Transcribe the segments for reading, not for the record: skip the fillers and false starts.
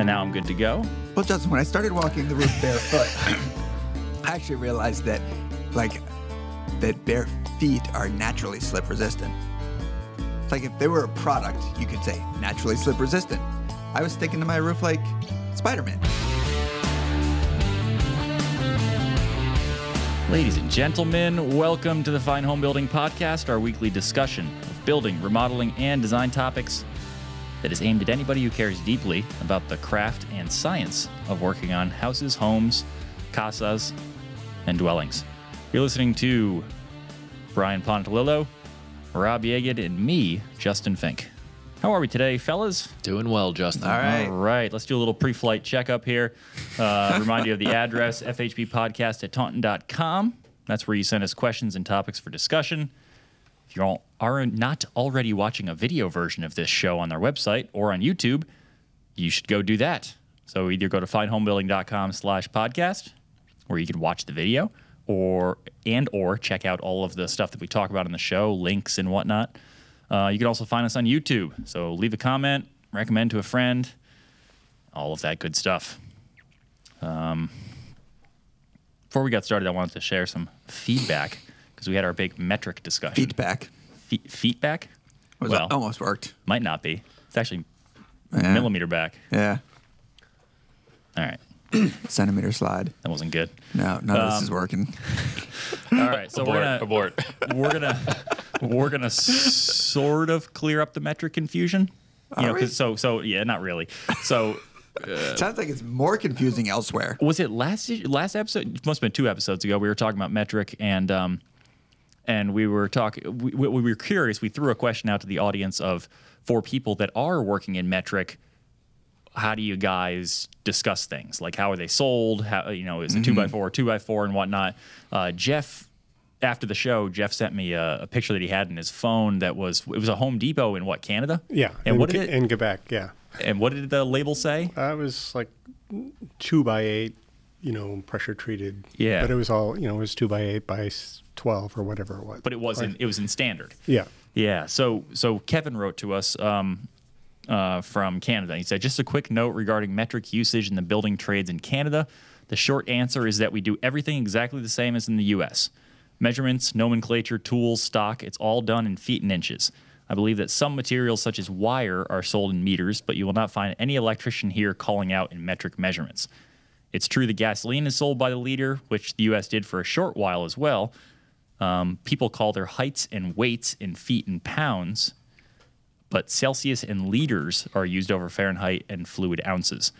And now I'm good to go. Well, Justin, when I started walking the roof barefoot, I actually realized that, that bare feet are naturally slip resistant. Like if they were a product, you could say naturally slip resistant. I was sticking to my roof like Spider-Man. Ladies and gentlemen, welcome to the Fine Home Building Podcast, our weekly discussion of building, remodeling, and design topics that is aimed at anybody who cares deeply about the craft and science of working on houses, homes, casas, and dwellings. You're listening to Brian Pontolilo, Rob Yagid, and me, Justin Fink. How are we today, fellas? Doing well, Justin. All right. All right. Let's do a little pre-flight checkup here. Remind you of the address, fhbpodcast@taunton.com. That's where you send us questions and topics for discussion. If you all are not already watching a video version of this show on their website or on YouTube, you should go do that. So either go to finehomebuilding.com/podcast, where you can watch the video, or check out all of the stuff that we talk about in the show, links and whatnot. You can also find us on YouTube. So leave a comment, recommend to a friend, all of that good stuff. Before we got started, I wanted to share some feedback because we had our big metric discussion. Feedback. Feedback? Well, almost worked. Might not be. It's actually Yeah. millimeter back. Yeah. All right. Centimeter slide. That wasn't good. No, none of this is working. All right. So Abort. we're gonna sort of clear up the metric confusion. You know, we? 'cause so yeah, not really. So Sounds like it's more confusing elsewhere. was it last episode? It must have been 2 episodes ago. We were talking about metric and we were talking. We were curious. We threw a question out to the audience for people that are working in metric. How do you guys discuss things? Like, how are they sold? How, is it 2x4 or 2x4 and whatnot? Jeff, after the show, Jeff sent me a picture that he had in his phone it was a Home Depot in Canada? Yeah. And what did it? In Quebec, yeah. And what did the label say? It was like 2x8, pressure treated. Yeah. But it was all, it was 2x8 by 12 or whatever it was. But it was in standard. Yeah. Yeah. So Kevin wrote to us from Canada. He said, just a quick note regarding metric usage in the building trades in Canada. The short answer is that we do everything exactly the same as in the U.S. Measurements, nomenclature, tools, stock, it's all done in feet and inches. I believe that some materials such as wire are sold in meters, but you will not find any electrician here calling out in metric measurements. It's true that gasoline is sold by the liter, which the U.S. did for a short while as well. People call their heights and weights in feet and pounds, but Celsius and liters are used over Fahrenheit and fluid ounces.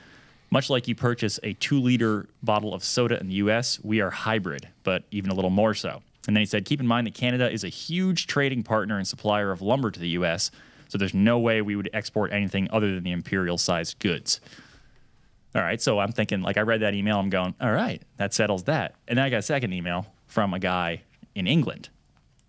Much like you purchase a 2-liter bottle of soda in the U.S., we are hybrid, but even a little more so. And then he said, keep in mind that Canada is a huge trading partner and supplier of lumber to the U.S., so there's no way we would export anything other than the imperial-sized goods. All right, so I'm thinking, I read that email, I'm going, all right, that settles that. And then I got a second email from a guy in England.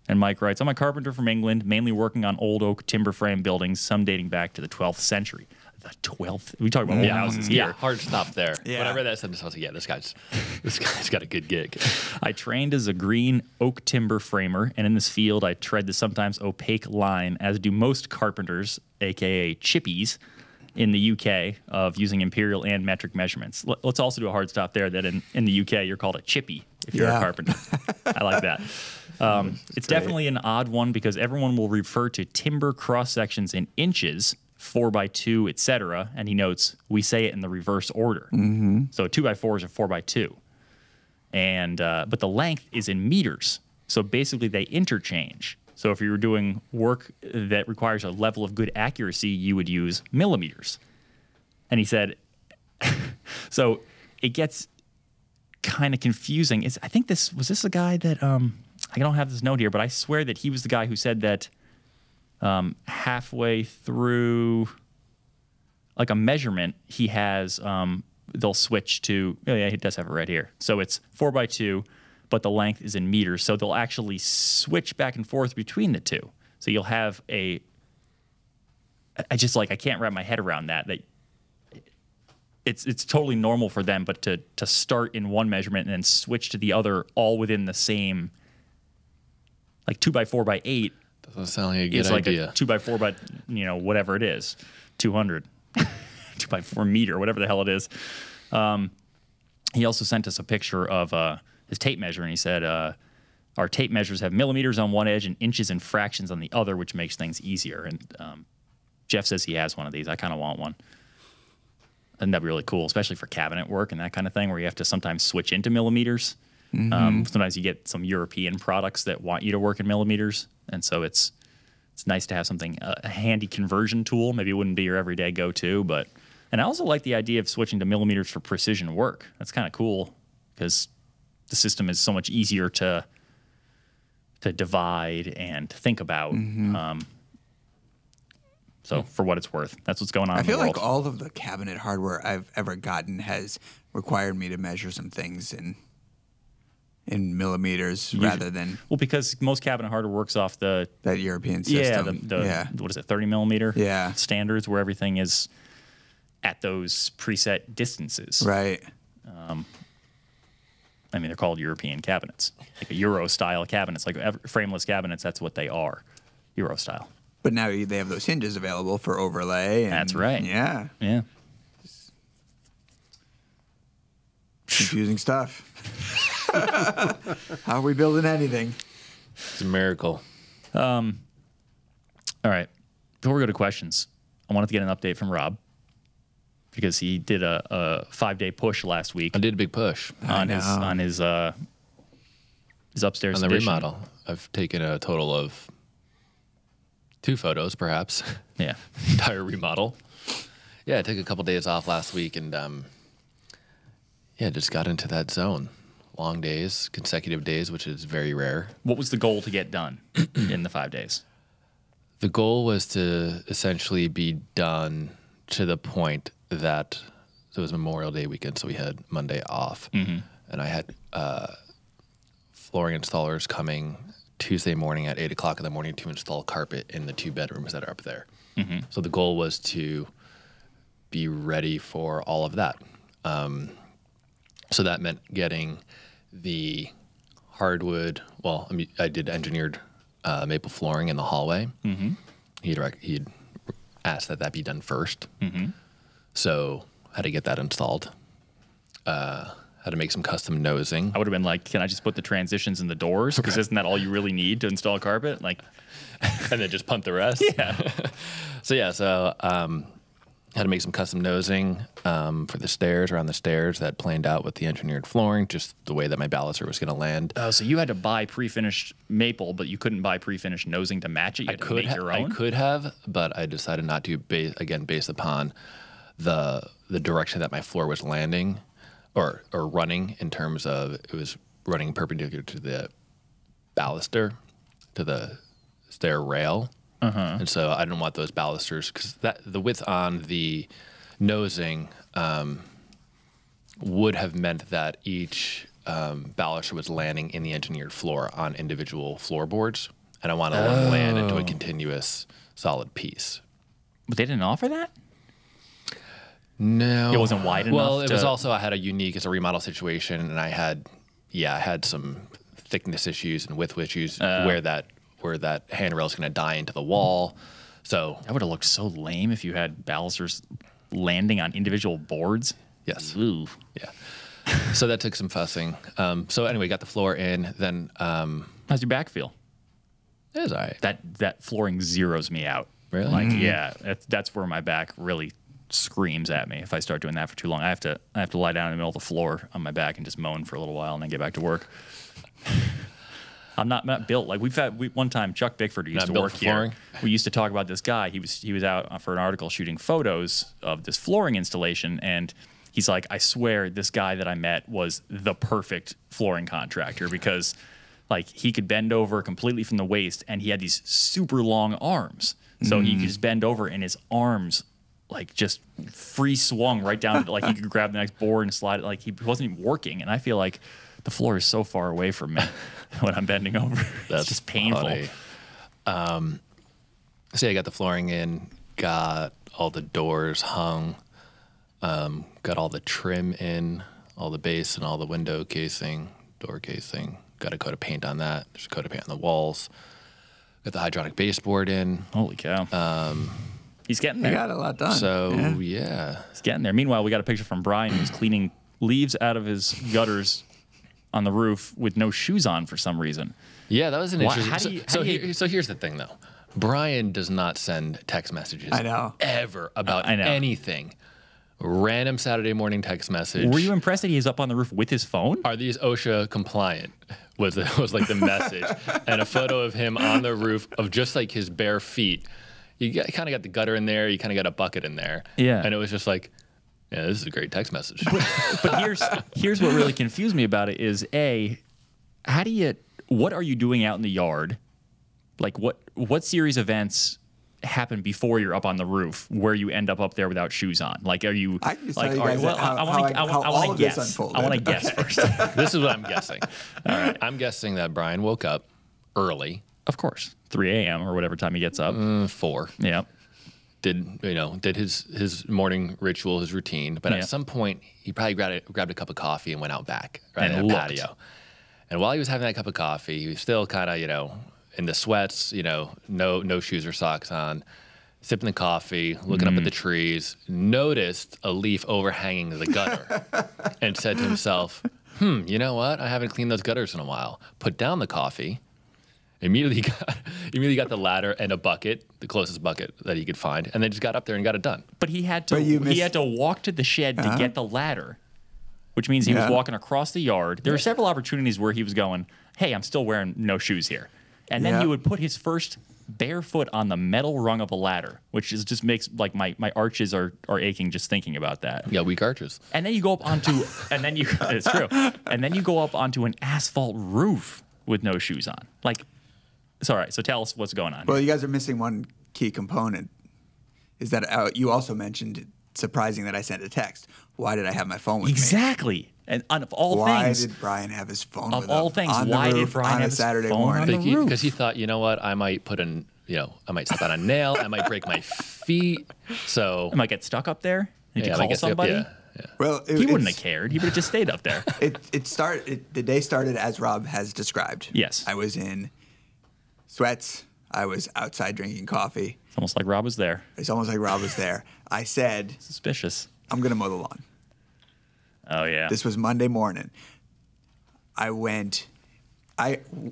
And Mike writes, I'm a carpenter from England, mainly working on old oak timber frame buildings, some dating back to the 12th century. The 12th? We talk about old houses here. Yeah, hard stop there. Yeah. When I read that sentence, I was like, this guy's got a good gig. I trained as a green oak timber framer, and in this field, I tread the sometimes opaque line, as do most carpenters, a.k.a. chippies, in the UK, of using imperial and metric measurements. Let's also do a hard stop there, that in the UK, you're called a chippy if you're a carpenter. I like that. It's definitely an odd one because everyone will refer to timber cross-sections in inches, 4x2, etc. And he notes, we say it in the reverse order. Mm-hmm. So 2x4 is a 4x2. And but the length is in meters. So basically they interchange. So if you were doing work that requires a level of good accuracy, you would use millimeters. And he said, so it gets kind of confusing. I think was this a guy that, I don't have this note here, but I swear that he was the guy who said that halfway through like a measurement, he has, they'll switch to, oh yeah, he does have it right here. So it's 4x2, but the length is in meters. So they'll actually switch back and forth between the two. So you'll have I can't wrap my head around that it's totally normal for them, but to start in one measurement and then switch to the other all within the same, like 2x4x8. Doesn't sound like a good it's like idea. a 2x4 by, whatever it is, 200. 2x4 meter, whatever the hell it is. He also sent us a picture of his tape measure, and he said, our tape measures have millimeters on one edge and inches and fractions on the other, which makes things easier. And Jeff says he has one of these. I kind of want one. And that'd be really cool, especially for cabinet work and that kind of thing, where you have to sometimes switch into millimeters. Sometimes you get some European products that want you to work in millimeters, and so it's nice to have something, a handy conversion tool. Maybe it wouldn't be your everyday go-to, but... And I also like the idea of switching to millimeters for precision work. That's kind of cool because the system is so much easier to divide and think about. So for what it's worth, that's what's going on in the world. I feel like all of the cabinet hardware I've ever gotten has required me to measure some things in millimeters rather than... Well, because most cabinet hardware works off that European system. What is it, 30 millimeter standards, where everything is at those preset distances. Right. I mean, they're called European cabinets, like a Euro-style cabinets, like frameless cabinets. That's what they are, Euro-style. But now they have those hinges available for overlay. And, that's right. Yeah. Yeah. Confusing stuff. How are we building anything? It's a miracle. All right. Before we go to questions, I wanted to get an update from Rob, because he did a 5-day push last week. I did a big push on his upstairs on the addition. remodel. I've taken a total of 2 photos, perhaps. Yeah, Entire remodel. Yeah, I took a couple days off last week, and just got into that zone. Long days, consecutive days, which is very rare. What was the goal to get done in the 5 days? The goal was to essentially be done to the point that it was Memorial Day weekend, so we had Monday off, and I had flooring installers coming Tuesday morning at 8 o'clock in the morning to install carpet in the 2 bedrooms that are up there. So the goal was to be ready for all of that. So that meant getting the hardwood. Well, I mean, I did engineered maple flooring in the hallway. He'd asked that be done first. So had to get that installed. Had to make some custom nosing. I would have been like, can I just put the transitions in the doors? Because isn't that all you really need to install carpet? Like, and then just punt the rest? Yeah. So had to make some custom nosing for the stairs, around the stairs that planed out with the engineered flooring, just the way that my baluster was going to land. Oh, so you had to buy pre-finished maple, but you couldn't buy pre-finished nosing to match it? You had to make your own? I could have, but I decided not to, based upon the direction that my floor was landing or running, in terms of it was running perpendicular to the baluster, to the stair rail. And so I didn't want those balusters, because the width on the nosing would have meant that each baluster was landing in the engineered floor on individual floorboards, and I wanted to land into a continuous solid piece. But they didn't offer that? No. It wasn't wide enough? Well, it was also, I had a unique, as a remodel situation, and I had some thickness issues and width issues where that handrail is going to die into the wall. So that would have looked so lame if you had balusters landing on individual boards. Yes. Ooh. Yeah. So that took some fussing. So anyway, got the floor in. Then how's your back feel? It was all right. That flooring zeroes me out. Really? Like, yeah, that's where my back really screams at me. If I start doing that for too long, I have to lie down in the middle of the floor on my back and just moan for a little while and then get back to work. I'm not built like one time Chuck Bickford, who used to work here. We used to talk about this guy. He was out for an article shooting photos of this flooring installation, and he's like, I swear this guy that I met was the perfect flooring contractor, because like he could bend over completely from the waist, and he had these super long arms, so he could just bend over and his arms like just free swung right down to, like he could grab the next board and slide it, like he wasn't even working. And I feel like the floor is so far away from me when I'm bending over. It's just painful. Funny. So I got the flooring in, got all the doors hung, got all the trim in, all the base and all the window casing, door casing. Got a coat of paint on that. There's a coat of paint on the walls. Got the hydronic baseboard in. Holy cow. He's getting He there. got a lot done. So yeah. He's getting there. Meanwhile, we got a picture from Brian who's cleaning leaves out of his gutters on the roof with no shoes on for some reason. Yeah, that was an Why- interesting. So here's the thing, though. Brian does not send text messages. I know. Ever about I know. anything. Random Saturday morning text message. Were you impressed that he is up on the roof with his phone? Are these OSHA compliant? Was like the message, and a photo of him on the roof of just like his bare feet. You kind of got the gutter in there. You kind of got a bucket in there. Yeah. And it was just like, yeah, this is a great text message. But here's what really confused me about it is what are you doing out in the yard? Like what series of events happen before you're up on the roof where you end up there without shoes on? Like, are you I can just like, tell you all right, guys well, how I all want of to this guess. unfolded. I want to guess first. This is what I'm guessing. All right. I'm guessing that Brian woke up early, Of course. 3 a.m. or whatever time he gets up. 4. Yeah. Did his morning ritual, his routine, but Yeah. at some point he probably grabbed a cup of coffee and went out back right And in the looked. patio. And while he was having that cup of coffee, he was still kind of in the sweats, no shoes or socks on, sipping the coffee, looking up at the trees, noticed a leaf overhanging the gutter, and said to himself, you know what? I haven't cleaned those gutters in a while. Put down the coffee. Immediately got the ladder and a bucket, the closest bucket that he could find, and then just got up there and got it done. But he had to But you he had to walk to the shed to get the ladder, which means he was Yeah. walking across the yard. There were several opportunities where he was going, "Hey, I'm still wearing no shoes here," and then Yeah. he would put his first bare foot on the metal rung of a ladder, which is just makes like my arches are aching just thinking about that. Yeah, weak arches. And then you go up onto it's true, and then you go up onto an asphalt roof with no shoes on. Like, it's all right. So tell us what's going on. Well, you guys are missing one key component. Is that you also mentioned, surprising that I sent a text. Why did I have my phone with me? Exactly. And of all Why things, did Brian have his phone Of with all him things, on the why did roof Brian on have a his Saturday phone morning? on the roof? Because he thought, you know what, I might put I might step on a nail, I might break my feet. So I might get stuck up there. Did you I call guess, somebody? Yeah. Well, He wouldn't have cared. He would have just stayed up there. The day started as Rob has described. Yes. I was in sweats. I was outside drinking coffee. It's almost like Rob was there. It's almost like Rob was there. I said, Suspicious. I'm going to mow the lawn. Oh, yeah. This was Monday morning.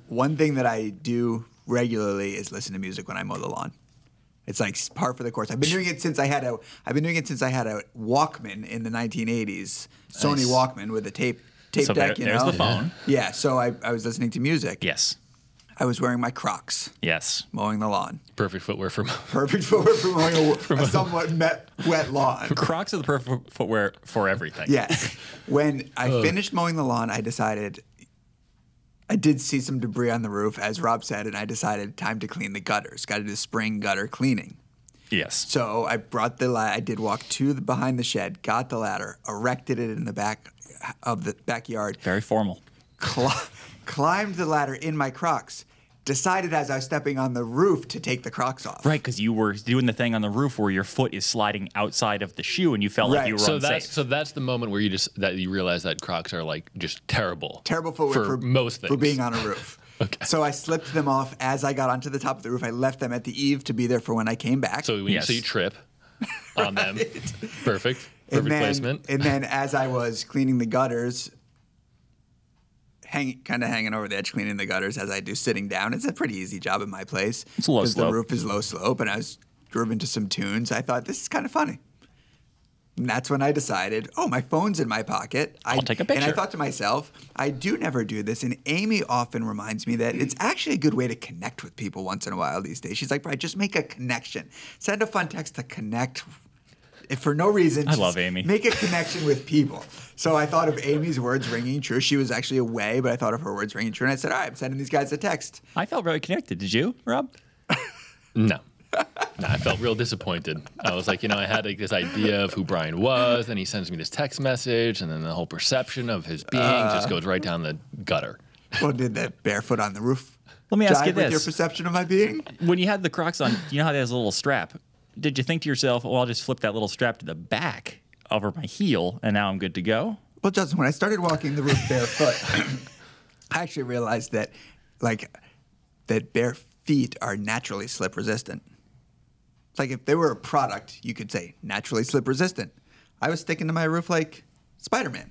One thing that I do regularly is listen to music when I mow the lawn. It's like par for the course. I've been doing it since I had a Walkman in the 1980s, Sony Nice. Walkman with a tape So deck. there's the phone. Yeah. So I was listening to music. Yes. I was wearing my Crocs, Yes. mowing the lawn. Perfect footwear for Perfect footwear for mowing a somewhat wet lawn. Crocs are the perfect footwear for everything. Yes. When I finished mowing the lawn, I decided I did see some debris on the roof, as Rob said, and I decided time to clean the gutters. Got to do spring gutter cleaning. Yes. So I brought I did walk behind the shed, got the ladder, erected it in the back of the backyard, Very formal. climbed the ladder in my Crocs, decided as I was stepping on the roof to take the Crocs off. Right, because you were doing the thing on the roof where your foot is sliding outside of the shoe and you felt like Right. you were So unsafe. that's the moment where you realize that Crocs are like just terrible. Terrible footwear for most things. for being on a roof. Okay. So I slipped them off as I got onto the top of the roof. I left them at the eave to be there for when I came back. So Yes. you trip on them. Perfect and then, placement. And then as I was cleaning the gutters, kind of hanging over the edge, cleaning the gutters as I do sitting down. It's a pretty easy job in my place. It's low because the slope. roof is low slope, and I was grooving to some tunes. I thought, this is kind of funny. And that's when I decided, my phone's in my pocket. I'll take a And I picture. thought to myself, I do never do this. And Amy often reminds me that it's actually a good way to connect with people once in a while these days. She's like, Brian, just make a connection. Send a fun text to connect. If for no reason, I just love Amy. Make a connection with people. So I thought of Amy's words ringing true. She was actually away, but I thought of her words ringing true. And I said, all right, I'm sending these guys a text. I felt very connected. Did you, Rob? No. No, I felt real disappointed. I was like, I had like this idea of who Brian was, and he sends me this text message, and then the whole perception of his being just goes right down the gutter. Well, did that barefoot on the roof Let me ask you jive with your this. perception of my being? When you had the Crocs on, you know how there's a little strap? Did you think to yourself, I'll just flip that little strap to the back over my heel, and now I'm good to go? Well, Justin, when I started walking the roof barefoot, I actually realized that bare feet are naturally slip resistant. Like if they were a product, you could say naturally slip resistant. I was sticking to my roof like Spider-Man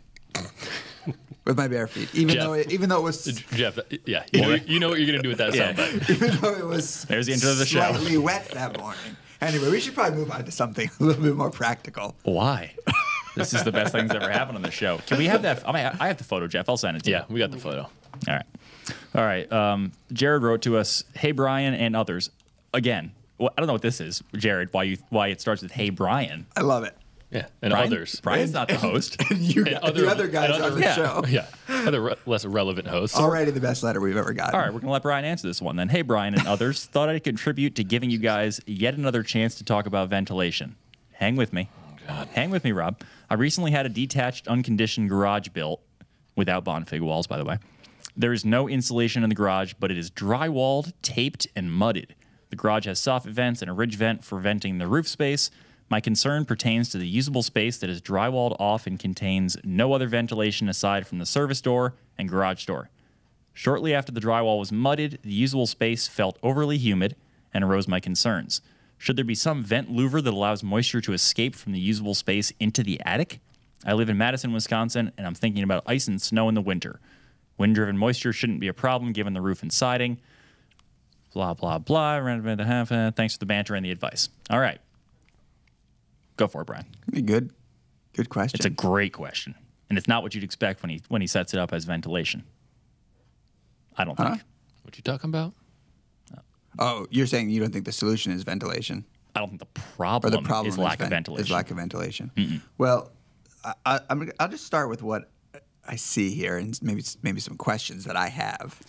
with my bare feet, even though it was Jeff. Yeah, you know what you're gonna do with that soundbite. even though it was There's the intro of the show. slightly wet that morning. Anyway, we should probably move on to something a little bit more practical. Why? This is the best thing that's ever happened on the show. Can we have that? I have the photo, Jeff. I'll send it to you. Yeah, we got the photo. All right. Jared wrote to us, "Hey Brian and others." Again, well, I don't know what this is, Jared. Why it starts with "Hey Brian"? I love it. Yeah, and Brian, others. Brian's not the host. And the other guys on the show. Yeah, other less relevant hosts. Already the best letter we've ever gotten. All right, we're going to let Brian answer this one then. Hey, Brian and others, thought I'd contribute to giving you guys yet another chance to talk about ventilation. Hang with me. Hang with me, Rob. I recently had a detached, unconditioned garage built, without Bonfig walls, by the way. There is no insulation in the garage, but it is drywalled, taped, and mudded. The garage has soffit vents and a ridge vent for venting the roof space. My concern pertains to the usable space that is drywalled off and contains no other ventilation aside from the service door and garage door. Shortly after the drywall was mudded, the usable space felt overly humid and arose my concerns. Should there be some vent louver that allows moisture to escape from the usable space into the attic? I live in Madison, Wisconsin, and I'm thinking about ice and snow in the winter. Wind-driven moisture shouldn't be a problem given the roof and siding. Blah, blah, blah. Thanks for the banter and the advice. All right. Go for it, Brian. Good question. It's a great question, and it's not what you'd expect when he sets it up as ventilation. I don't think. What you talking about? Oh, you're saying you don't think the solution is ventilation? I don't think the problem is lack of ventilation. Is lack of ventilation. Well, I'll just start with what I see here, and maybe some questions that I have.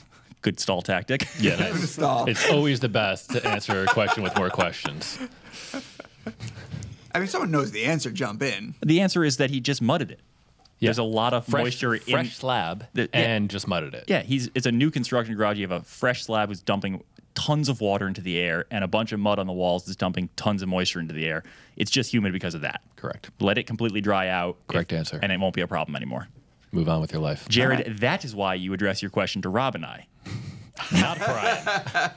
Good stall tactic. Yeah, Stall. it's always the best to answer a question with more questions. I mean, if someone knows the answer, jump in. The answer is that he just mudded it. Yeah. There's a lot of moisture in fresh slab and just mudded it. Yeah, it's a new construction garage. You have a fresh slab who's dumping tons of water into the air, and a bunch of mud on the walls is dumping tons of moisture into the air. It's just humid because of that. Correct. Let it completely dry out. Correct answer. And it won't be a problem anymore. Move on with your life. Jared, that is why you address your question to Rob and I, not Brian.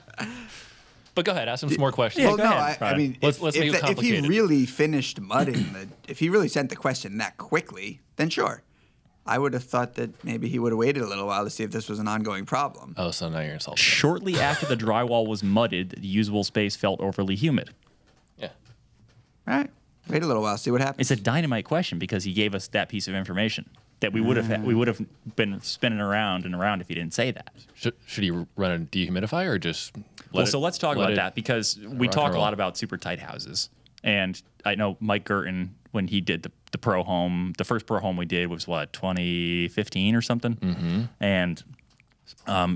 But go ahead, ask him some more questions. Yeah, Well, go no, ahead, I mean, Let's make it if he complicated. really finished mudding, if he really sent the question that quickly, then sure. I would have thought that maybe he would have waited a little while to see if this was an ongoing problem. Oh, so now you're insulting. Shortly after the drywall was mudded, the usable space felt overly humid. Yeah. All right, wait a little while, see what happens. It's a dynamite question because he gave us that piece of information that we would have been spinning around and around if he didn't say that. Should he run a dehumidifier or just So let's talk about that because we rock talk and a roll. lot about super tight houses. And I know Mike Gerton, when he did the pro home, the first pro home we did was 2015 or something. Mm-hmm. And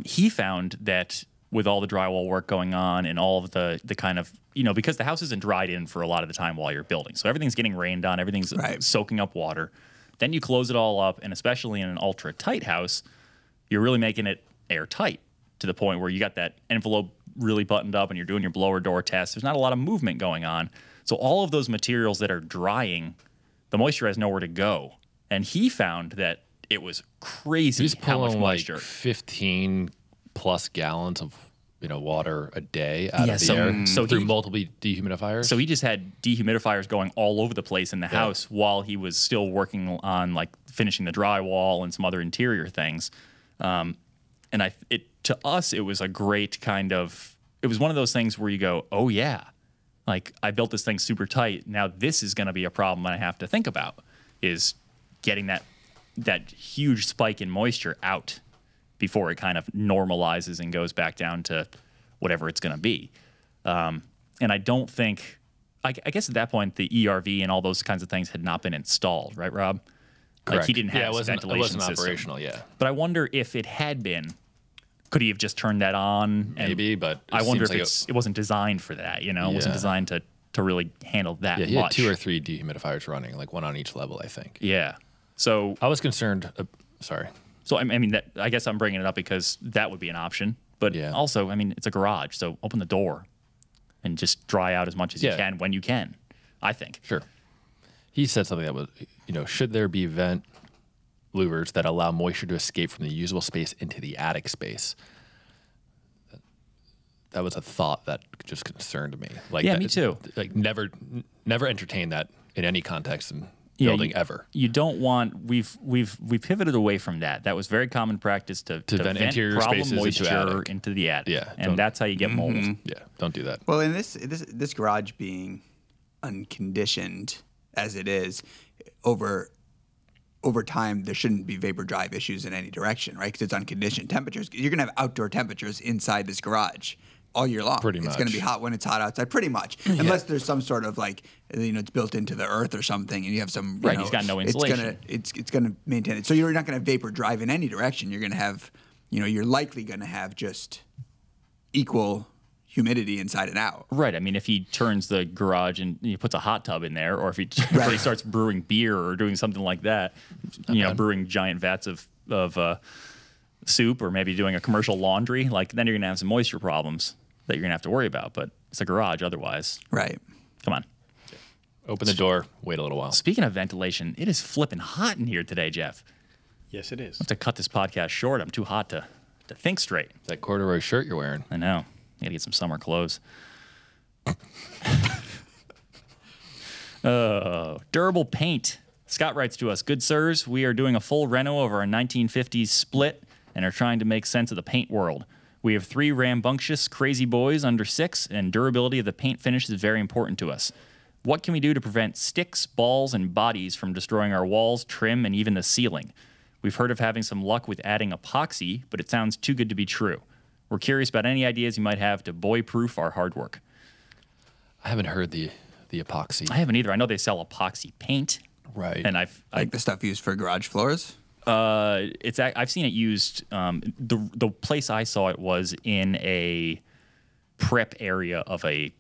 he found that with all the drywall work going on and all of the kind of, because the house isn't dried in for a lot of the time while you're building. So everything's getting rained on, everything's soaking up water. Then you close it all up, and especially in an ultra tight house, you're really making it airtight to the point where you got that envelope really buttoned up and you're doing your blower door test. There's not a lot of movement going on. So all of those materials that are drying, the moisture has nowhere to go. And he found that it was crazy He's how much pulling moisture. like 15 plus gallons of water a day out of the air so through he- multiple dehumidifiers. So he just had dehumidifiers going all over the place in the house while he was still working on like finishing the drywall and some other interior things. And to us, it was a great kind of, it was one of those things where you go, oh yeah, like I built this thing super tight. Now this is going to be a problem I have to think about is getting that huge spike in moisture out before it kind of normalizes and goes back down to whatever it's going to be. And I don't think, I guess at that point, the ERV and all those kinds of things had not been installed, right, Rob? Correct. Like he didn't have it his ventilation wasn't system. operational, yeah. But I wonder if it had been, could he have just turned that on? And Maybe, but it I wonder if seems like it wasn't designed for that, It wasn't designed to really handle that Yeah, he much. had 2 or 3 dehumidifiers running, like one on each level, I think. Yeah. So I was concerned. Sorry. So I mean, I guess I'm bringing it up because that would be an option. But also, I mean, it's a garage, so open the door and just dry out as much as you can when you can. I think. Sure. He said something that was, should there be vent louvers that allow moisture to escape from the usable space into the attic space? that was a thought that just concerned me. Like, Yeah, me too. Like, never entertained that in any context in building ever. You don't want. We've pivoted away from that. That was very common practice to vent interior problem spaces moisture into the attic. Yeah, and that's how you get mold. Yeah, don't do that. Well, in this garage being unconditioned as it is, over time there shouldn't be vapor drive issues in any direction, right? Because it's unconditioned temperatures. You're gonna have outdoor temperatures inside this garage all year long. Pretty It's much. going to be hot when it's hot outside, pretty much. Unless there's some sort of like, it's built into the earth or something, and you have some. Right, he's got no insulation. It's gonna maintain it. So you're not going to vapor drive in any direction. You're going to have, you're likely going to have just equal humidity inside and out. Right. I mean, if he turns the garage and he puts a hot tub in there, or if he starts brewing beer or doing something like that, brewing giant vats of soup, or maybe doing a commercial laundry, like then you're gonna have some moisture problems that you're gonna have to worry about. But it's a garage otherwise. Right. Come on. Open the door, wait a little while. Speaking of ventilation, it is flipping hot in here today, Jeff. Yes, it is. I have to cut this podcast short. I'm too hot to think straight. That corduroy shirt you're wearing. I know. I gotta get some summer clothes. Durable paint. Scott writes to us, "Good sirs, we are doing a full reno of our 1950s split and are trying to make sense of the paint world. We have 3 rambunctious, crazy boys under 6, and durability of the paint finish is very important to us. What can we do to prevent sticks, balls, and bodies from destroying our walls, trim, and even the ceiling? We've heard of having some luck with adding epoxy, but it sounds too good to be true. We're curious about any ideas you might have to boy-proof our hard work." I haven't heard the epoxy. I haven't either. I know they sell epoxy paint. Right. And Like the stuff used for garage floors? I've seen it used. The place I saw it was in a prep area of a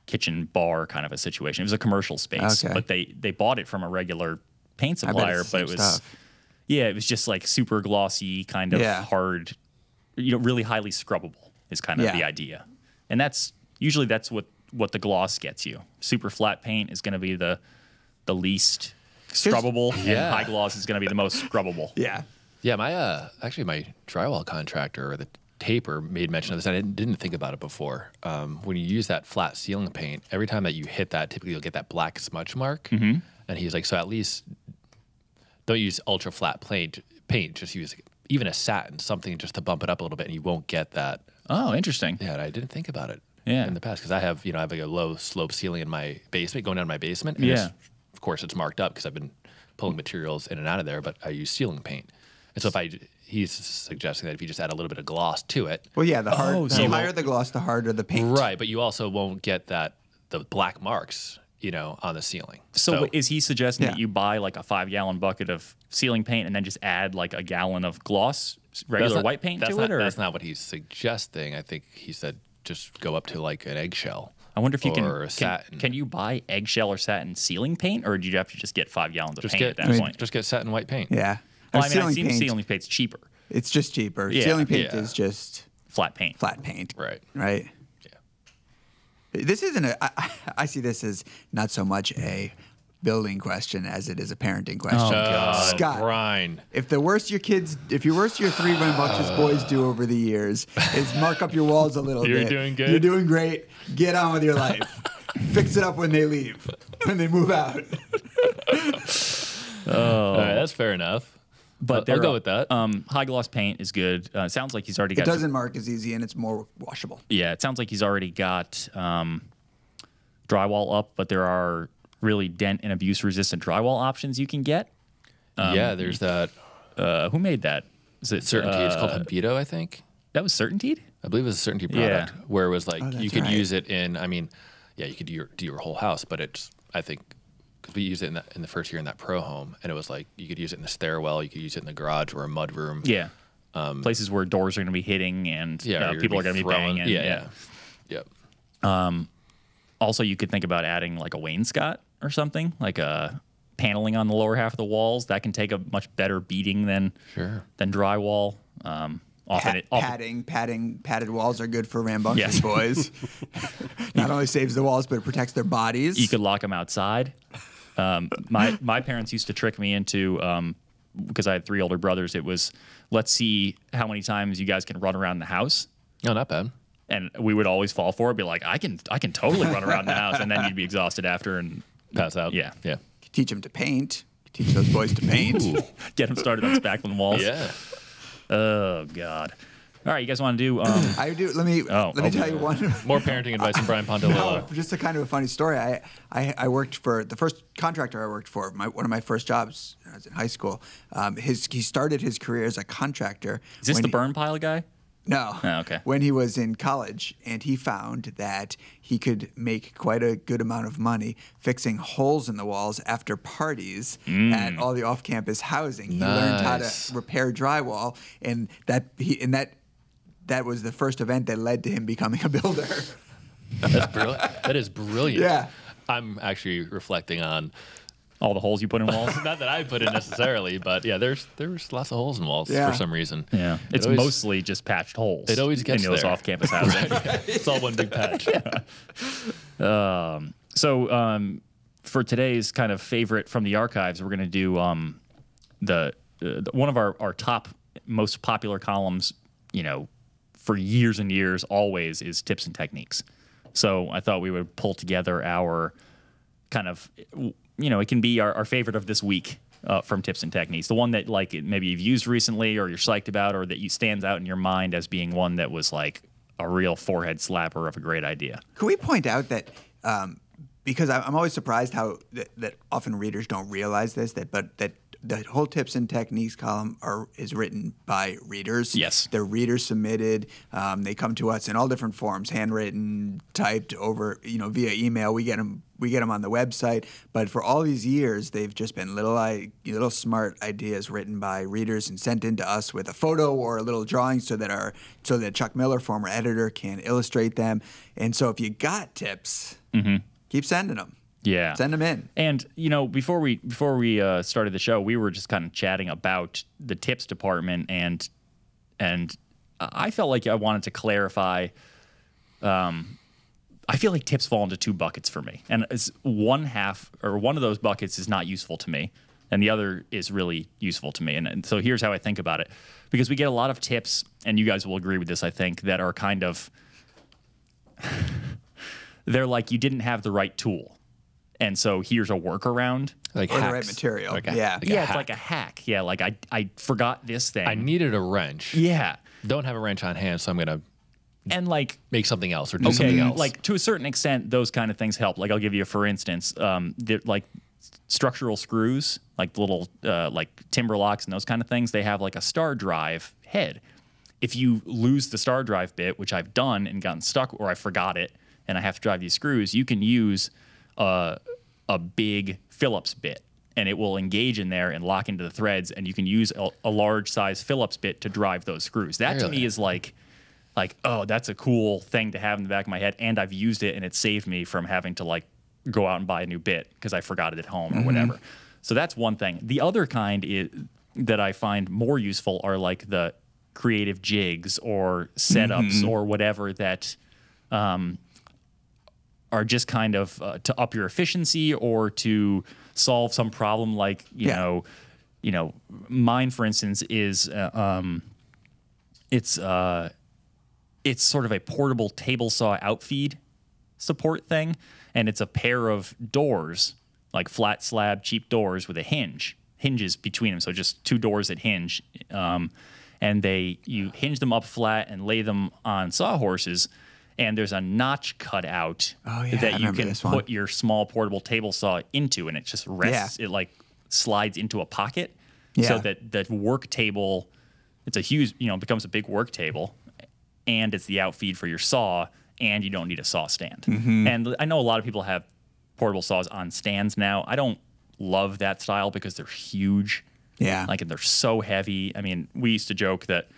kitchen bar kind of a situation. It was a commercial space, Okay. but they bought it from a regular paint I bet supplier. it's the But it same was stuff. it was just like super glossy, kind of hard, really highly scrubbable is kind of the idea. And that's what the gloss gets you. Super flat paint is going to be the least scrubbable, and high gloss is going to be the most scrubbable. Yeah. Yeah, my drywall contractor or the taper made mention of this. I didn't think about it before. When you use that flat ceiling paint, every time that you hit that, typically you'll get that black smudge mark. Mm-hmm. And he's like, so at least don't use ultra flat paint. Just use even a satin, something just to bump it up a little bit, and you won't get that. Oh, interesting. Yeah, I didn't think about it. Yeah. In the past, because I have like a low slope ceiling in my basement, going down my basement. And of course, it's marked up because I've been pulling materials in and out of there, but I use ceiling paint. And so he's suggesting that if you just add a little bit of gloss to it. Well, yeah, the higher the gloss, the harder the paint. Right, but you also won't get the black marks, on the ceiling. So is he suggesting that you buy like a 5-gallon bucket of ceiling paint and then just add like a gallon of gloss, regular white paint to it? Or? That's not what he's suggesting. I think he said just go up to like an eggshell. I wonder if you or satin. Can you buy eggshell or satin ceiling paint, or do you have to just get 5 gallons of paint at that point? Just get satin white paint. Yeah. Well, I mean, ceiling paint's cheaper. It's just cheaper. Yeah. Ceiling paint is just flat paint. Flat paint. Right. Right. Yeah. This isn't I see this as not so much a building question as it is a parenting question. Oh, God. Scott, Brian. if your worst your 3 rambunctious boys do over the years is mark up your walls a little You're bit. doing good. You're doing great. Get on with your life. Fix it up when they leave, when they move out. All right, that's fair enough. But I'll go with that. High gloss paint is good. It sounds like he's already got. It doesn't mark as easy and it's more washable. Yeah, it sounds like he's already got drywall up, but there are really dent and abuse resistant drywall options you can get. There's that. Who made that? Is it Certainty. It's called Habito, I think. That was Certainty? I believe it was a Certainty product where it was like you could right. use it in. I mean, you could do your whole house, but it's I think because we used it in the first year in that pro home, and it was like you could use it in the stairwell, you could use it in the garage or a mud room. Yeah. Places where doors are going to be hitting and people are going to be banging. Yeah. Yep. Also, you could think about adding like a wainscot or something, like a paneling on the lower half of the walls. That can take a much better beating than drywall. Padded walls are good for rambunctious boys. Not only saves the walls, but it protects their bodies. You could lock them outside. My parents used to trick me into, because I had 3 older brothers, it was, let's see how many times you guys can run around the house. No, not bad. And we would always fall for it, be like, I can totally run around the house, and then you'd be exhausted after and Pass out. Yeah. Yeah. Teach them to paint. Teach those boys to paint. get them started on spackling walls. Yeah. Oh God. All right, you guys want to do? I do. Let me tell you one. More parenting advice from Brian Pontolilo. No, just a kind of a funny story. I worked for the first contractor I worked for. One of my first jobs when I was in high school. He started his career as a contractor. Is this the burn pile guy? No. Oh, okay. When he was in college, and he found that he could make quite a good amount of money fixing holes in the walls after parties at all the off-campus housing. He learned how to repair drywall, and that was the first event that led to him becoming a builder. That's brilliant. That is brilliant. Yeah. I'm actually reflecting on All the holes you put in walls. not that I put in necessarily, but yeah, there's lots of holes in walls Yeah. for some reason. Yeah, it's mostly just patched holes. It always gets in those there. off-campus housing. It's all one big patch. So for today's kind of favorite from the archives, we're going to do one of our top most popular columns. For years and years, always is tips and techniques. So I thought we would pull together our kind of, it can be our favorite of this week from tips and techniques. The one that maybe you've used recently or you're psyched about or that stands out in your mind as being one that was like a real forehead slapper of a great idea. Could we point out that because I'm always surprised how that often readers don't realize this, but the whole tips and techniques column is written by readers. Yes. They're reader submitted. They come to us in all different forms, handwritten, typed over, via email. We get them on the website. But for all these years, they've just been little smart ideas written by readers and sent in to us with a photo or a little drawing so that Chuck Miller, former editor, can illustrate them. And so if you got tips, keep sending them. Yeah, send them in. And before we started the show, we were just kind of chatting about the tips department, and I felt like I wanted to clarify. I feel like tips fall into two buckets for me, and it's one of those buckets is not useful to me, and the other is really useful to me. And so here's how I think about it, because we get a lot of tips, and you guys will agree with this, I think, that are kind of they're like you didn't have the right tool. And so here's a workaround. Like or hacks. the right material. Like it's like a hack. Yeah, like I forgot this thing. I needed a wrench. Yeah. Don't have a wrench on hand, so I'm going to make something else or do something else. Like to a certain extent, those kind of things help. Like I'll give you, for instance, like structural screws, like little like timber locks and those kind of things. They have like a star drive head. If you lose the star drive bit, which I've done and gotten stuck, or I forgot it, and I have to drive these screws, you can use a big Phillips bit, and it will engage in there and lock into the threads, and you can use a large size Phillips bit to drive those screws. That to me is like, oh, that's a cool thing to have in the back of my head, and I've used it, and it saved me from having to go out and buy a new bit because I forgot it at home or whatever. So that's one thing. The other kind that I find more useful are like the creative jigs or setups or whatever that are just kind of to up your efficiency or to solve some problem. Like mine, for instance, is it's sort of a portable table saw outfeed support thing, and it's a pair of doors, like flat slab cheap doors with hinges between them, so just two doors that hinge, and you hinge them up flat and lay them on sawhorses. And there's a notch cut out that you can put your small portable table saw into, and it just rests. It slides into a pocket, so that the work table, it's a huge, becomes a big work table, and it's the outfeed for your saw, and you don't need a saw stand. And I know a lot of people have portable saws on stands now. I don't love that style because they're huge. Yeah, and they're so heavy. I mean, we used to joke that,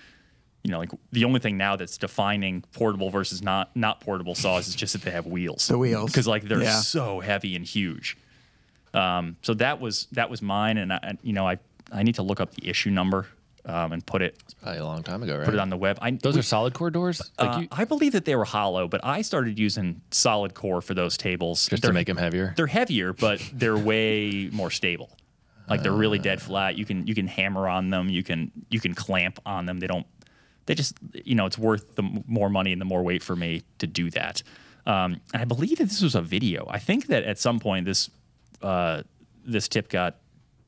the only thing now that's defining portable versus not portable saws is just that they have wheels. The wheels. Because they're so heavy and huge. So that was mine, and I need to look up the issue number and put it. It's probably a long time ago, right? Put it on the web. Those are solid core doors? I believe that they were hollow, but I started using solid core for those tables. Just to make them heavier? They're heavier, but they're way more stable. They're really dead flat. You can hammer on them. You can clamp on them. They don't they just, it's worth the more money and the more weight for me to do that. And I believe that this was a video. I think that at some point this tip got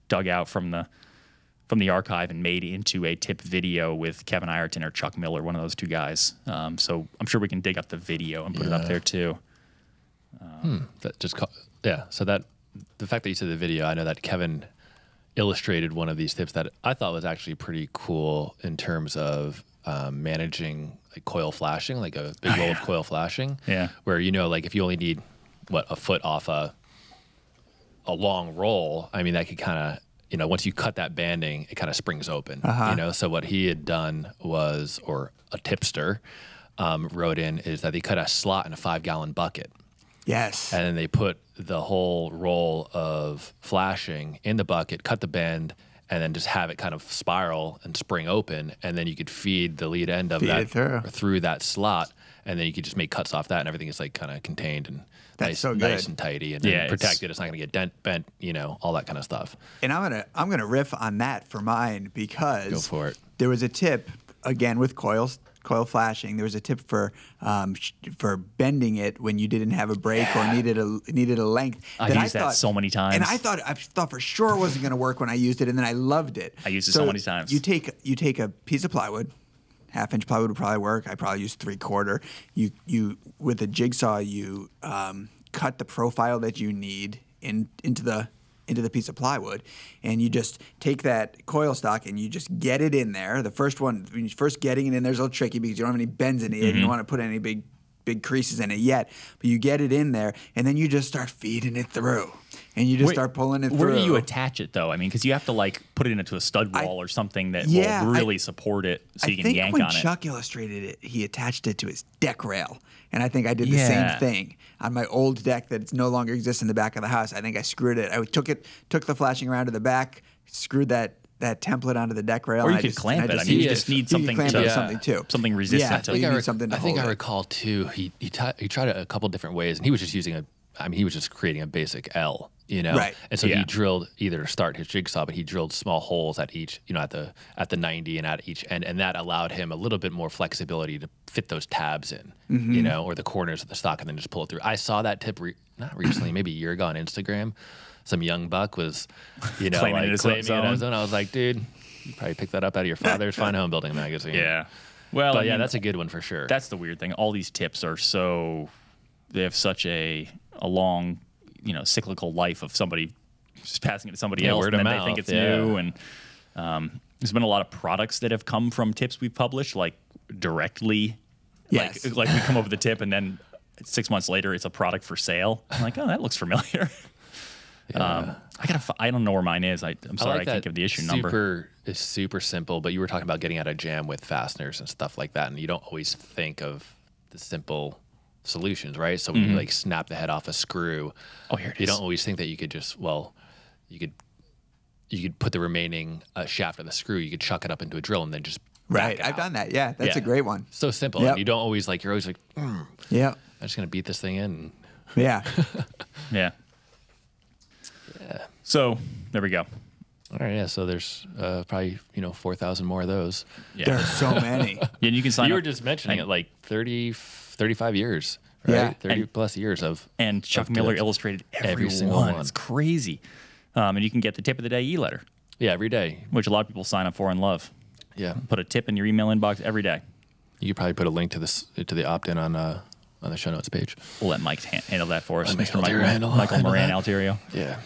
dug out from the archive and made into a tip video with Kevin Ireton or Chuck Miller, one of those two guys. So I'm sure we can dig up the video and put it up there too. So that the fact that you said the video, I know that Kevin illustrated one of these tips that I thought was actually pretty cool in terms of managing like coil flashing, like a big roll of coil flashing. Yeah. Where, like if you only need a foot off a long roll, I mean, that could kind of, once you cut that banding, it kind of springs open, So what he had done was, or a tipster wrote in, is that they cut a slot in a 5-gallon bucket. Yes. And then they put the whole roll of flashing in the bucket, cut the bend, and then just have it kind of spiral and spring open. And then you could feed the lead end of that through that slot. And then you could just make cuts off that, and everything is like kind of contained and nice and tidy and protected. It's not going to get bent, all that kind of stuff. And I'm gonna riff on that for mine because go for it. There was a tip again with coil flashing. There was a tip for bending it when you didn't have a brake or needed a length. I've used that so many times, and I thought for sure it wasn't going to work when I used it, and then I loved it. I used it so many times. You take a piece of plywood. 1/2-inch plywood would probably work. I probably use 3/4. You with a jigsaw, you cut the profile that you need into the piece of plywood, and you just take that coil stock and you just get it in there. The first one, when you're first getting it in there, is a little tricky because you don't have any bends in it. You don't want to put any big creases in it yet, but you get it in there, and then you just start feeding it through. And you just start pulling it through. Where do you attach it, though? I mean, because you have to like put it into a stud wall or something that will really support it, so you can yank on it. I think when Chuck illustrated it, he attached it to his deck rail, and I think I did the same thing on my old deck that no longer exists in the back of the house. I think I screwed it. I took the flashing around to the back, screwed that template onto the deck rail. Or you could clamp it. I mean, you just need something something resistant. I think I recall too. He tried it a couple different ways, and he was just using he was just creating a basic L, Right. And so he drilled either to start his jigsaw, but he drilled small holes at each, at the 90 and at each end, and that allowed him a little bit more flexibility to fit those tabs in, or the corners of the stock, and then just pull it through. I saw that tip not recently, maybe a year ago on Instagram. Some young buck was, claiming it as his own. I was like, dude, you probably picked that up out of your father's Fine Home Building magazine. Yeah. Well, but that's a good one for sure. That's the weird thing. All these tips are they have such a long, cyclical life of somebody just passing it to somebody else, and then they think it's new. And there's been a lot of products that have come from tips we've published, like directly. Yes. Like we come up with a tip, and then 6 months later, it's a product for sale. I'm like, oh, that looks familiar. Yeah. I don't know where mine is. I'm sorry, I can't give the issue number. It's super simple, but you were talking about getting out of jam with fasteners and stuff like that, and you don't always think of the simple solutions, right? So when you like snap the head off a screw, you don't always think that you could just you could put the remaining shaft of the screw, you could chuck it up into a drill and then just back it I've out. done that. Yeah, that's a great one. So simple. And you don't always you're always like, I'm just gonna beat this thing in. Yeah. Yeah. So there we go. All right, yeah. So there's probably 4,000 more of those. Yeah. There are so many. Yeah, you can sign up. You were just mentioning it, like 35 years, right? Yeah. 30 plus years of. And Chuck Miller illustrated every single one. It's crazy. And you can get the tip of the day e-letter. Yeah, every day. Which a lot of people sign up for and love. Yeah. Put a tip in your email inbox every day. You could probably put a link to the opt-in on the show notes page. We'll let Mike handle that for us. Michael Moran Alterio. Yeah.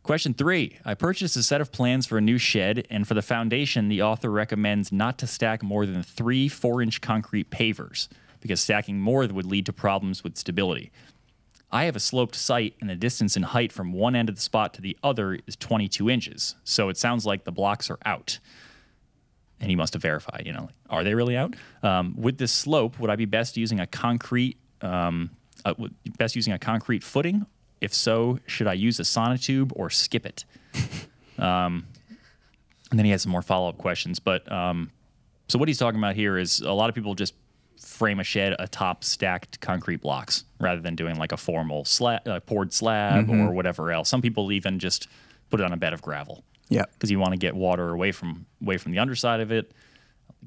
Question 3. I purchased a set of plans for a new shed, and for the foundation, the author recommends not to stack more than 3 4-inch concrete pavers, because stacking more would lead to problems with stability. I have a sloped site, and the distance in height from one end of the spot to the other is 22 inches, so it sounds like the blocks are out. And he must have verified, are they really out? With this slope, would I be best using a concrete footing? If so, should I use a sonotube or skip it? And then he has some more follow-up questions. But so what he's talking about here is a lot of people just frame a shed atop stacked concrete blocks rather than doing like a formal poured slab or whatever else. Some people even just put it on a bed of gravel. Yeah. because you want to get water away from the underside of it.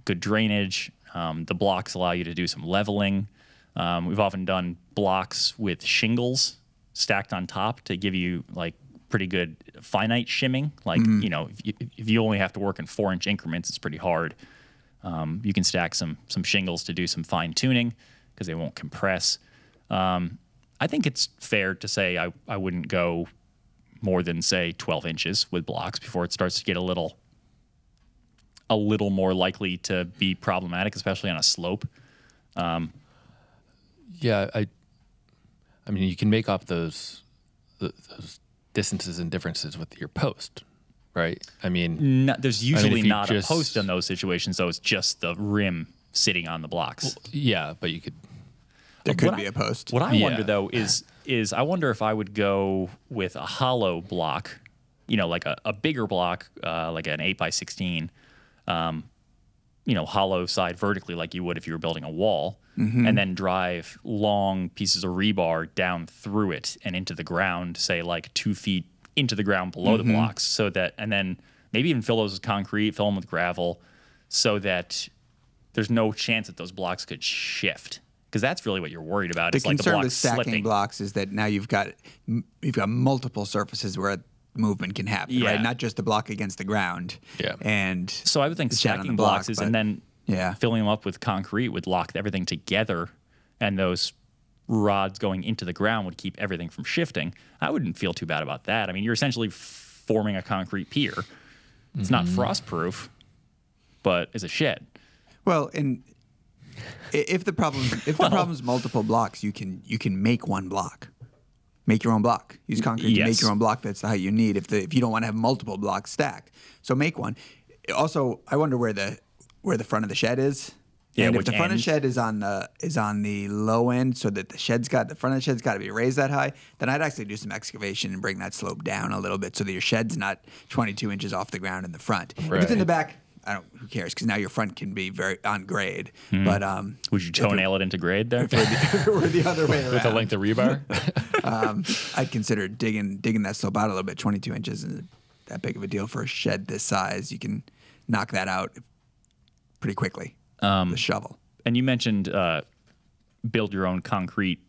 Good drainage. The blocks allow you to do some leveling. We've often done blocks with shingles stacked on top to give you like pretty good finite shimming. Like, you know, if you only have to work in 4-inch increments, it's pretty hard. You can stack some shingles to do some fine tuning because they won't compress. I think it's fair to say I wouldn't go more than, say, 12 inches with blocks before it starts to get a little more likely to be problematic, especially on a slope. Yeah, I mean, you can make up those distances and differences with your post, right? I mean, there's usually not just a post in those situations, so it's just the rim sitting on the blocks. Well, yeah, but you could. There could be a post. What I Yeah. wonder though is I wonder if I would go with a hollow block, you know, like a bigger block, like an 8x16, you know, hollow side vertically like you would if you were building a wall, and then drive long pieces of rebar down through it and into the ground, say like 2 feet into the ground below the blocks, so that, and then maybe even fill those with concrete, fill them with gravel, so that there's no chance that those blocks could shift. Because that's really what you're worried about. The It's like the concern blocks with stacking slipping. blocks is that now you've got multiple surfaces where movement can happen, Yeah. right? Not just the block against the ground. Yeah. And So I would think the shed on stacking the block, blocks is, but- and then yeah. filling them up with concrete would lock everything together, and those rods going into the ground would keep everything from shifting. I wouldn't feel too bad about that. I mean, you're essentially forming a concrete pier. It's not frost-proof, but it's a shed. Well, and if the problem's multiple blocks, you can make one block. Make your own block. Use concrete to make Yes. your own block. That's the height you need if you don't want to have multiple blocks stacked. So make one. Also, I wonder where the front of the shed is. Yeah, and if which the front of end? the shed is on the low end, so that the front of the shed's got to be raised that high, then I'd actually do some excavation and bring that slope down a little bit so that your shed's not 22 inches off the ground in the front. If it's in the Right. back, who cares? Because now your front can be very on grade. But Would you toenail it into grade there? if it were the other way around, With the length of rebar? I'd consider digging that slope out a little bit. 22 inches isn't that big of a deal for a shed this size. You can knock that out pretty quickly with a shovel. And you mentioned build your own concrete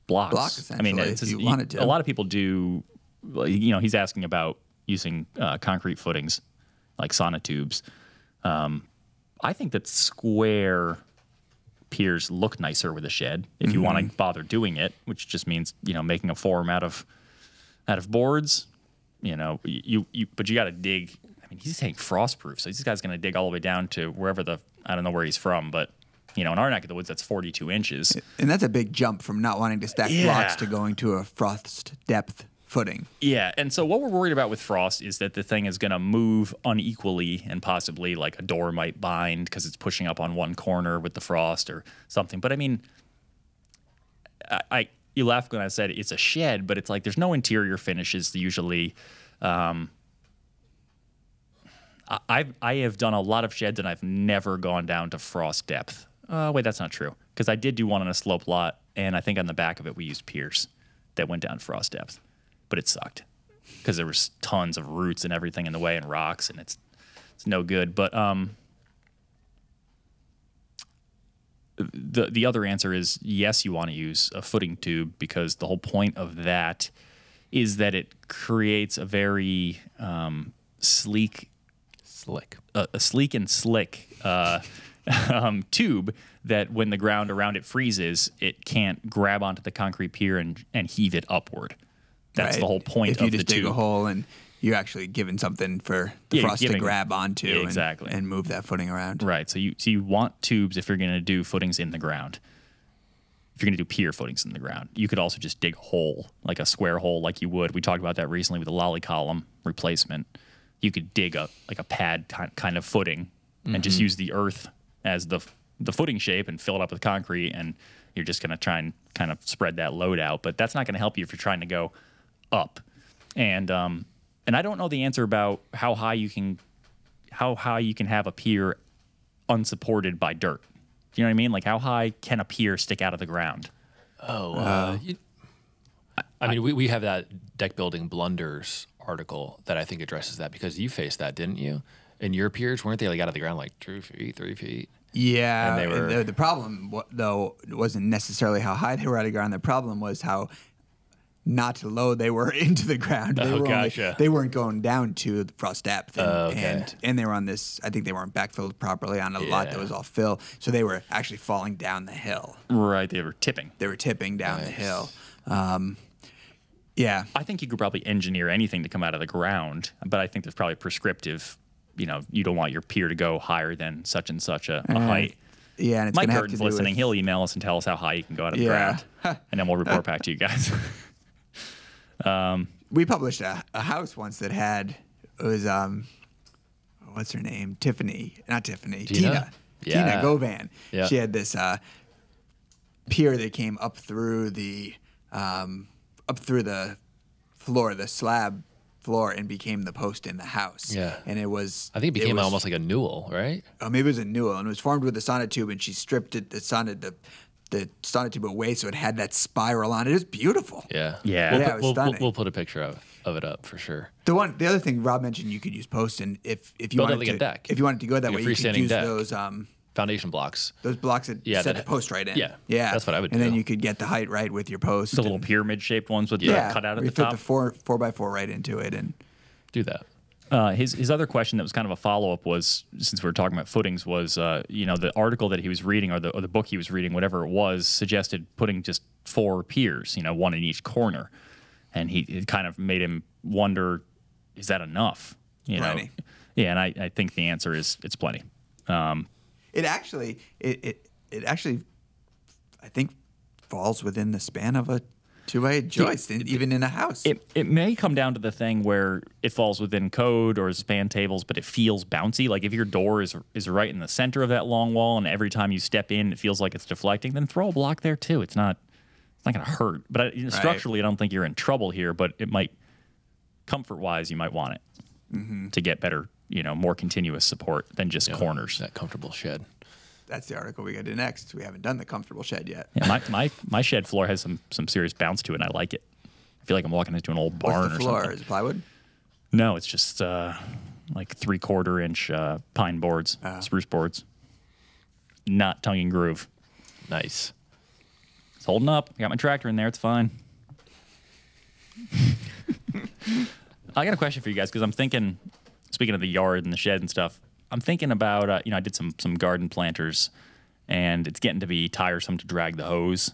blocks. Block, essentially, if you wanted to. A lot of people do. You know, he's asking about using concrete footings like sonotubes. I think that square piers look nicer with a shed if you want to bother doing it, which just means, you know, making a form out of boards. You know, but you got to dig. I mean, he's saying frost-proof, so this guy's going to dig all the way down to wherever I don't know where he's from, but, you know, in our neck of the woods, that's 42 inches. And that's a big jump from not wanting to stack Yeah. blocks to going to a frost depth footing. Yeah, and so what we're worried about with frost is that the thing is going to move unequally, and possibly like a door might bind because it's pushing up on one corner with the frost or something. But I mean, you laughed when I said it's a shed, but it's like there's no interior finishes usually. I have done a lot of sheds and I've never gone down to frost depth. Wait, that's not true, because I did do one on a slope lot, and I think on the back of it we used piers that went down frost depth, but it sucked because there was tons of roots and everything in the way and rocks, and it's no good. But the other answer is yes, you want to use a footing tube, because the whole point of that is that it creates a very sleek and slick tube that when the ground around it freezes, it can't grab onto the concrete pier and heave it upward. That's Right. the whole point if you of the just dig tube. a hole and you're actually giving something for the frost to grab onto Exactly. and move that footing around. Right. So you want tubes if you're going to do footings in the ground. If you're going to do pier footings in the ground, you could also just dig a hole, like a square hole, like you would. We talked about that recently with the lolly column replacement. You could dig a pad kind of footing and just use the earth as the footing shape and fill it up with concrete, and you're just going to try and kind of spread that load out. But that's not going to help you if you're trying to go up. And I don't know the answer about how high you can have a pier unsupported by dirt. Do you know what I mean? Like, how high can a pier stick out of the ground? I mean, we have that deck building blunders article that I think addresses that, because you faced that, didn't you? And your peers, weren't they like out of the ground like 2 feet, 3 feet? Yeah, And they were... the problem, though, wasn't necessarily how high they were out of the ground. The problem was how not low they were into the ground. They were gotcha. They weren't going down to the frost depth. And, okay. and they were on this, I think they weren't backfilled properly on a lot that was all fill. So they were actually falling down the hill. Right, they were tipping. They were tipping down the hill. Yeah. I think you could probably engineer anything to come out of the ground, but I think there's probably prescriptive, you know, you don't want your pier to go higher than such and such a height. Yeah, and it's Mike gonna have to Burton's do listening. with- He'll email us and tell us how high you can go out of the ground, and then we'll report back to you guys. We published a house once that had, it was, what's her name? Tina Yeah. Govan. Yeah. She had this pier that came up through the floor, the slab floor, and became the post in the house. Yeah. And it was, I think it became almost like a newel, right? maybe it was a newel, and it was formed with a sonotube, and she stripped it, the sonotube away, so it had that spiral on it. It was beautiful. Yeah. Yeah. Yeah, it was stunning. We'll put a picture of it up for sure. The other thing Rob mentioned, you could use posts, and if you Build it wanted like to, a deck. if you wanted to go that Like way, a you could freestanding use deck. Foundation blocks. those blocks that Yeah, set that- the post right in. yeah, yeah, that's what I would And then do. you could get the height right with your post. The little pyramid-shaped ones with the cutout at we the fit top. the 4x4 right into it, and Do that. His other question that was kind of a follow-up was, since we were talking about footings, was you know, the article that he was reading or the book he was reading, whatever it was, suggested putting just 4 piers, you know, one in each corner, and it kind of made him wonder, is that enough? You know, Plenty. yeah, and I think the answer is it's plenty. it actually I think falls within the span of a 2-way joist, even in a house. It may come down to the thing where it falls within code or span tables, but it feels bouncy. Like if your door is right in the center of that long wall, and every time you step in, it feels like it's deflecting, then throw a block there too. It's not going to hurt. But structurally, I don't think you're in trouble here. But it might, comfort-wise, you might want it to get better, you know, more continuous support than just corners. That comfortable shed. That's the article we got to do next. We haven't done the comfortable shed yet. Yeah, my shed floor has some serious bounce to it, and I like it. I feel like I'm walking into an old barn What's the or floor? something. Is it plywood? No, it's just like 3/4 inch pine boards, spruce boards. Not tongue and groove. Nice. It's holding up. I got my tractor in there. It's fine. I got a question for you guys because I'm thinking, speaking of the yard and the shed and stuff, I'm thinking about, you know, I did some garden planters, and it's getting to be tiresome to drag the hose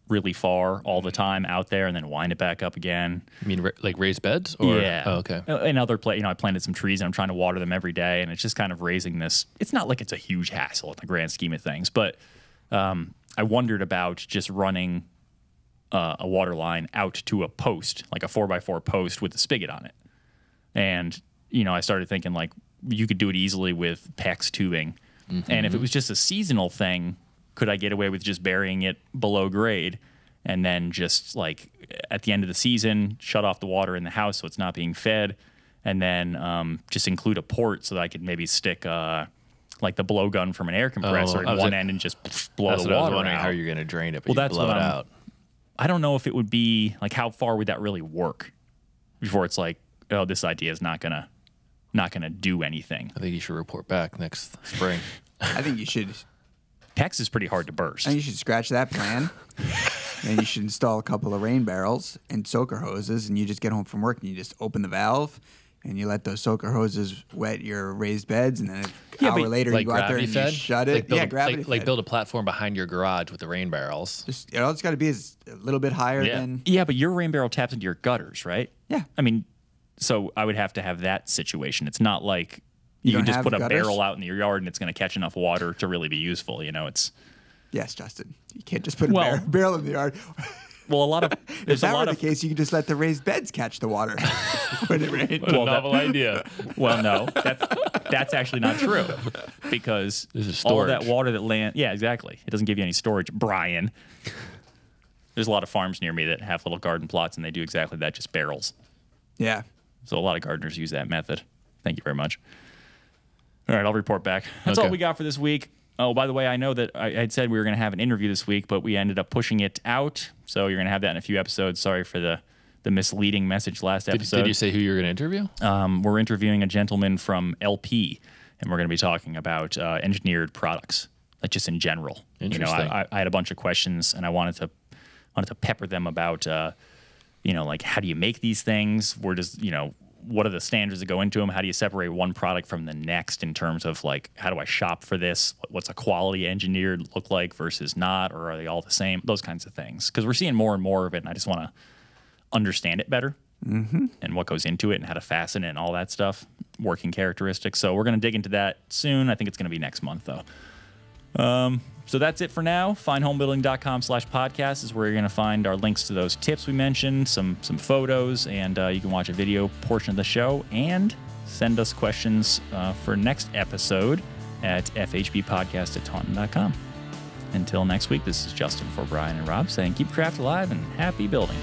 really far all the time out there and then wind it back up again. You mean like raised beds? Or? Yeah. Oh, okay. And you know, I planted some trees and I'm trying to water them every day, and it's just kind of raising this. It's not like it's a huge hassle in the grand scheme of things, but I wondered about just running a water line out to a post, like a 4x4 post with a spigot on it. And, you know, I started thinking like you could do it easily with PEX tubing. And if it was just a seasonal thing, could I get away with just burying it below grade and then just like at the end of the season, shut off the water in the house so it's not being fed, and then just include a port so that I could maybe stick like the blowgun from an air compressor at one end and just blow That's the what I was water wondering out. how you're going to drain it, but Well, you that's blow what it I'm- out. I don't know if it would be like, how far would that really work before it's like, oh, this idea is not gonna do anything. I think you should report back next spring. I think you should. PEX is pretty hard to burst. I think you should scratch that plan, and you should install a couple of rain barrels and soaker hoses, and you just get home from work and you just open the valve, and you let those soaker hoses wet your raised beds, and then an hour later you go out there and you shut it. Gravity like fed. build a platform behind your garage with the rain barrels. Just, all it's got to be is a little bit higher than. Yeah, but your rain barrel taps into your gutters, right? Yeah. I mean, so I would have to have that situation. It's not like you don't can just have put a gutters? barrel out in your yard and it's going to catch enough water to really be useful. You know, it's Yes, Justin. You can't just put a Well- barrel in the yard. well, a lot of If there's a that were lot the of case, you could just let the raised beds catch the water when it rained. Well, that- idea. Well, no, that's actually not true because This is all that storage. water that land. Yeah, exactly. It doesn't give you any storage, Brian. There's a lot of farms near me that have little garden plots, and they do exactly that, just barrels. Yeah. So a lot of gardeners use that method. Thank you very much. All right, I'll report back. That's all Okay. we got for this week. Oh, by the way, I know that I had said we were going to have an interview this week, but we ended up pushing it out. So you're going to have that in a few episodes. Sorry for the the misleading message last episode. Did you say who you were going to interview? We're interviewing a gentleman from LP, and we're going to be talking about engineered products, like just in general. Interesting. I had a bunch of questions, and I wanted to pepper them about, like how do you make these things? Where does what are the standards that go into them? How do you separate one product from the next in terms of like how do I shop for this? What's a quality engineered look like versus not, or are they all the same? Those kinds of things, because we're seeing more and more of it, and I just want to understand it better and what goes into it and how to fasten it and all that stuff, working characteristics. So we're going to dig into that soon. I think it's going to be next month though. So that's it for now. Findhomebuilding.com/podcast is where you're going to find our links to those tips we mentioned, some photos, and you can watch a video portion of the show and send us questions for next episode at fhbpodcast@taunton.com. Until next week, this is Justin for Brian and Rob saying keep craft alive and happy building.